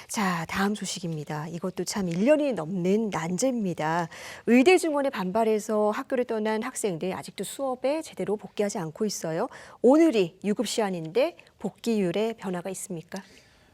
자, 다음 소식입니다. 이것도 참 1년이 넘는 난제입니다. 의대 증원에 반발해서 학교를 떠난 학생들 아직도 수업에 제대로 복귀하지 않고 있어요. 오늘이 유급 시한인데 복귀율에 변화가 있습니까?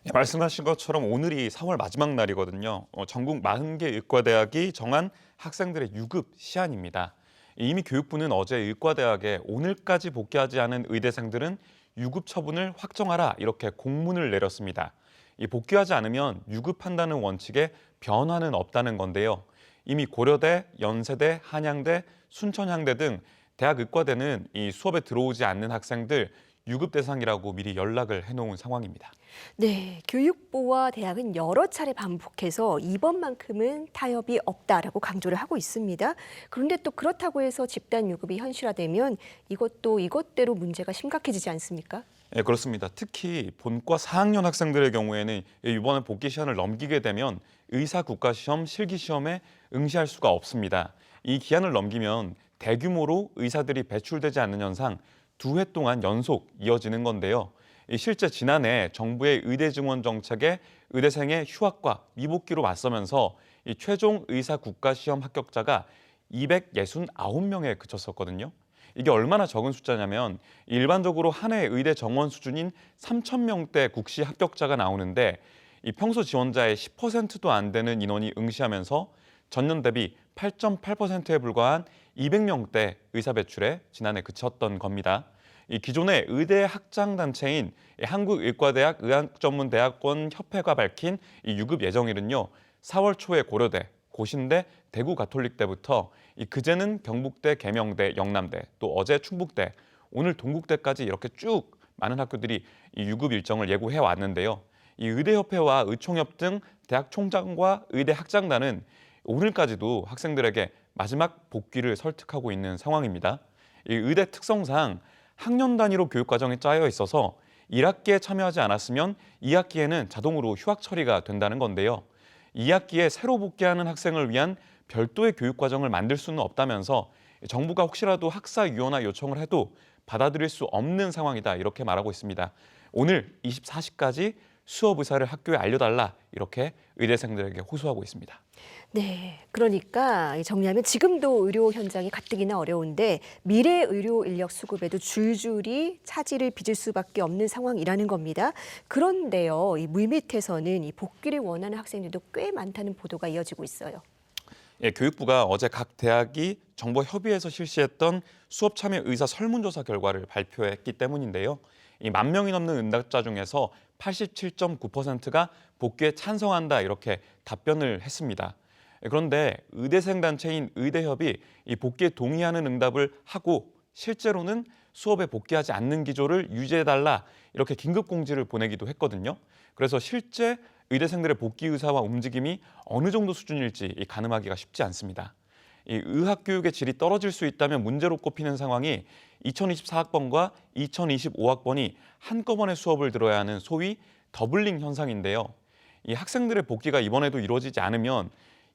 예, 말씀하신 것처럼 오늘이 4월 마지막 날이거든요. 전국 40개 의과대학이 정한 학생들의 유급 시한입니다. 이미 교육부는 어제 의과대학에 오늘까지 복귀하지 않은 의대생들은 유급 처분을 확정하라 이렇게 공문을 내렸습니다. 이 복귀하지 않으면 유급한다는 원칙에 변화는 없다는 건데요. 이미 고려대, 연세대, 한양대, 순천향대 등 대학 의과대는 이 수업에 들어오지 않는 학생들 유급 대상이라고 미리 연락을 해놓은 상황입니다. 네, 교육부와 대학은 여러 차례 반복해서 이번만큼은 타협이 없다라고 강조를 하고 있습니다. 그런데 또 그렇다고 해서 집단 유급이 현실화되면 이것도 이것대로 문제가 심각해지지 않습니까? 네, 그렇습니다. 특히 본과 4학년 학생들의 경우에는 이번에 복귀 시한을 넘기게 되면 의사 국가시험 실기시험에 응시할 수가 없습니다. 이 기한을 넘기면 대규모로 의사들이 배출되지 않는 현상 2회 동안 연속 이어지는 건데요. 실제 지난해 정부의 의대 증원 정책에 의대생의 휴학과 미복귀로 맞서면서 이 최종 의사 국가시험 합격자가 269명에 그쳤었거든요. 이게 얼마나 적은 숫자냐면 일반적으로 한 해 의대 정원 수준인 3,000명대 국시 합격자가 나오는데 이 평소 지원자의 10%도 안 되는 인원이 응시하면서 전년 대비 8.8%에 불과한 200명대 의사 배출에 지난해 그쳤던 겁니다. 이 기존의 의대 학장 단체인 한국의과대학 의학전문대학원 협회가 밝힌 이 유급 예정일은요. 4월 초에 고려대, 고신대, 대구 가톨릭대부터 그제는 경북대, 계명대, 영남대, 또 어제 충북대, 오늘 동국대까지 이렇게 쭉 많은 학교들이 이 유급 일정을 예고해 왔는데요. 이 의대협회와 의총협 등 대학 총장과 의대 학장단은 오늘까지도 학생들에게 마지막 복귀를 설득하고 있는 상황입니다. 이 의대 특성상 학년 단위로 교육 과정이 짜여 있어서 1학기에 참여하지 않았으면 2학기에는 자동으로 휴학 처리가 된다는 건데요. 2학기에 새로 복귀하는 학생을 위한 별도의 교육 과정을 만들 수는 없다면서 정부가 혹시라도 학사 유연화 요청을 해도 받아들일 수 없는 상황이다 이렇게 말하고 있습니다. 오늘 24시까지 수업 의사를 학교에 알려달라 이렇게 의대생들에게 호소하고 있습니다. 네, 그러니까 정리하면 지금도 의료 현장이 가뜩이나 어려운데 미래 의료 인력 수급에도 줄줄이 차질을 빚을 수밖에 없는 상황이라는 겁니다. 그런데요, 이 물밑에서는 이 복귀를 원하는 학생들도 꽤 많다는 보도가 이어지고 있어요. 예, 교육부가 어제 각 대학이 정부와 협의해서 실시했던 수업 참여 의사 설문조사 결과를 발표했기 때문인데요. 이 10,000명이 넘는 응답자 중에서 87.9%가 복귀에 찬성한다 이렇게 답변을 했습니다. 그런데 의대생 단체인 의대협이 이 복귀에 동의하는 응답을 하고 실제로는 수업에 복귀하지 않는 기조를 유지해달라 이렇게 긴급 공지를 보내기도 했거든요. 그래서 실제 의대생들의 복귀 의사와 움직임이 어느 정도 수준일지 가늠하기가 쉽지 않습니다. 이 의학 교육의 질이 떨어질 수 있다면 문제로 꼽히는 상황이 2024학번과 2025학번이 한꺼번에 수업을 들어야 하는 소위 더블링 현상인데요. 이 학생들의 복귀가 이번에도 이루어지지 않으면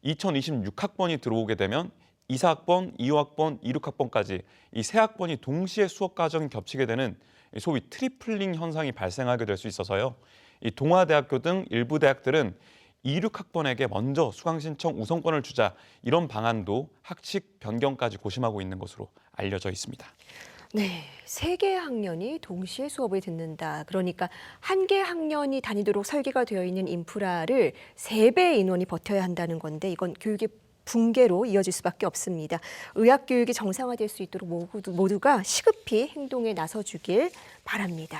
2026학번이 들어오게 되면 24학번, 25학번, 26학번까지 이 세 학번이 동시에 수업 과정이 겹치게 되는 소위 트리플링 현상이 발생하게 될 수 있어서요. 이 동아대학교 등 일부 대학들은 26학번에게 먼저 수강 신청 우선권을 주자 이런 방안도 학칙 변경까지 고심하고 있는 것으로 알려져 있습니다. 네, 3개 학년이 동시에 수업을 듣는다. 그러니까 1개 학년이 다니도록 설계가 되어 있는 인프라를 3배의 인원이 버텨야 한다는 건데 이건 교육의 붕괴로 이어질 수밖에 없습니다. 의학 교육이 정상화될 수 있도록 모두가 시급히 행동에 나서주길 바랍니다.